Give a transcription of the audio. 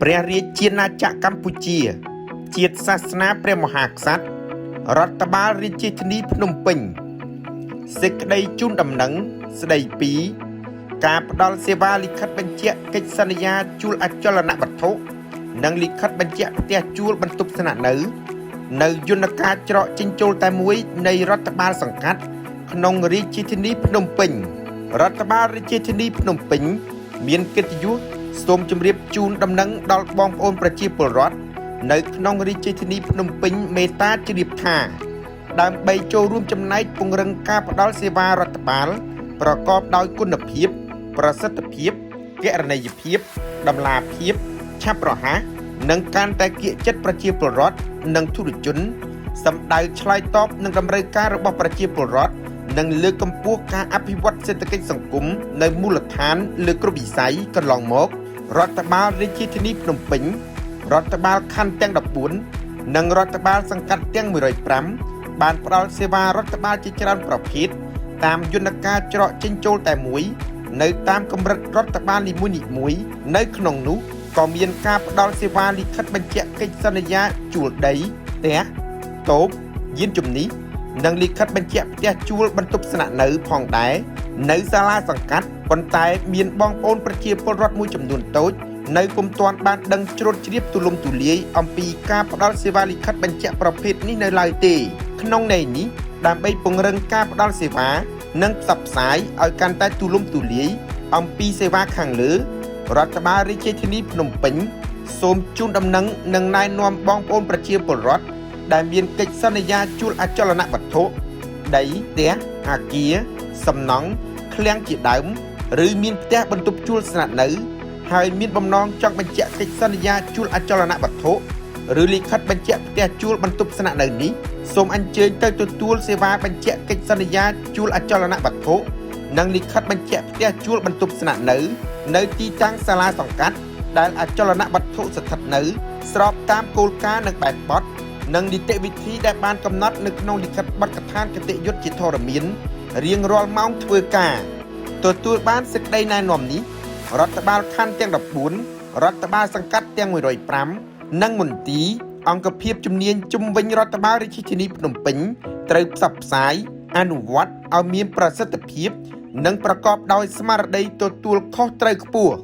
ព្រះរាជាណាចក្រកម្ពុជាជាតិសាសនាព្រះមហាក្សត្ររដ្ឋបាលរាជធានីភ្នំពេញសេចក្តីជូនដំណឹងស្តីពីការផ្ដល់សេវាលិខិតបញ្ជាក់កិច្ចសន្យាជួលអចលនវត្ថុនិងលិខិតបញ្ជាក់ផ្ទះជួលបន្ទប់ស្នាក់នៅយន្តការច្រកចេញចូលតែមួយនៃរដ្ឋបាលសង្កាត់ក្នុងរាជធានីភ្នំពេញរដ្ឋបាលរាជធានីភ្នំពេញមានកិត្តិយសសូមជម្រាបជូនដំណឹងដល់បងប្អូនប្រជាពលរដ្ឋនៅក្នុងរាជធានីភ្នំពេញមេត្តាជ្រាបថាដើម្បីចូលរួមចំណែកពង្រឹងការផ្ដល់សេវារដ្ឋបាលប្រកបដោយគុណភាពប្រសិទ្ធភាពគណនេយ្យភាពតម្លាភាពឆាប់រហ័សនិងកាន់តែគៀកចិត្តប្រជាពលរដ្ឋនិងធុរជនសម្ដៅឆ្លើយតបនឹងតម្រូវការរបស់ប្រជាពលរដ្ឋនិងលើកកម្ពស់ការអភិវឌ្ឍសេដ្ឋកិច្ចសង្គមនៅមូលដ្ឋានលើគ្រប់វិស័យកន្លងមករដ្ឋបាលរាជធានីភ្នំពេញរដ្ឋបាលខណ្ឌទាំង14និងរដ្ឋបាលសង្កាត់ទាំង105បានផ្ដល់សេវារដ្ឋបាលជាច្រើនប្រភេទតាមយន្តការច្រកចេញចូលតែមួយនៅតាមកម្រិតរដ្ឋបាលនីមួយៗនៅក្នុងនោះក៏មានការផ្ដល់សេវាលិខិតបញ្ជាក់កិច្ចសន្យាជួលដីផ្ទះតូបយានជំនិះនិងលិខិតបញ្ជាក់ផ្ទះជួលបន្ទប់ស្នាក់នៅផងដែរនៅសាលាសង្កាត់ប៉ុន្តែមានបងប្អូនប្រជាពលរដ្ឋមួយចំនួនតូចនៅពុំទាន់បានដឹងជ្រោតជ្រាបទូលំទូលាយអំពីការផ្ដល់សេវាលិខិតបញ្ជាក់ប្រភេទនេះនៅឡើយទេក្នុងន័យនេះដើម្បីពង្រឹងការផ្ដល់សេវានិងផ្សព្វផ្សាយឲ្យកាន់តែទូលំទូលាយអំពីសេវាខាងលើរដ្ឋបាលរាជធានីភ្នំពេញសូមជូនដំណឹងនិងណែនាំបងប្អូនប្រជាពលរដ្ឋដែលមានកិច្ចសន្យាជួលអចលនវត្ថុដីផ្ទះអគារសំណង់ឃ្លាំងជាដើមឬមានផ្ទះបន្ទប់ជួលស្នាក់នៅហើយមានបំណងចង់បញ្ជាក់កិច្ចសន្យាជួលអចលនវត្ថុឬលិខិតបញ្ជាក់ផ្ទះជួលបន្ទប់ស្នាក់នៅនេះសូមអញ្ជើញទៅទទួលសេវាបញ្ជាក់កិច្ចសន្យាជួលអចលនវត្ថុនិងលិខិតបញ្ជាក់ផ្ទះជួលបន្ទប់ស្នាក់នៅទីតាំងសាលាសង្កាត់ដែលអចលនវត្ថុស្ថិតនៅស្របតាមគោលការណ៍និងបែបបទនិងនីតិវិធីដែលបានកំណត់នៅក្នុងលិខិតបទដ្ឋានគតិយុត្តជាធរមានរៀងរាល់ម៉ោងធ្វើការទទួលបានសេចក្តីណែនាំនេះរដ្ឋបាលខណ្ឌទាំង14រដ្ឋបាលសង្កាត់ទាំង105និងមន្ទីរអង្គភាពជំនាញជំវិញរដ្ឋបាលរាជធានីភ្នំពេញត្រូវផ្សព្វផ្សាយអនុវត្តឲ្យមានប្រសិទ្ធភាពនិងប្រកបដោយស្មារតីទទួលខុសត្រូវខ្ពស់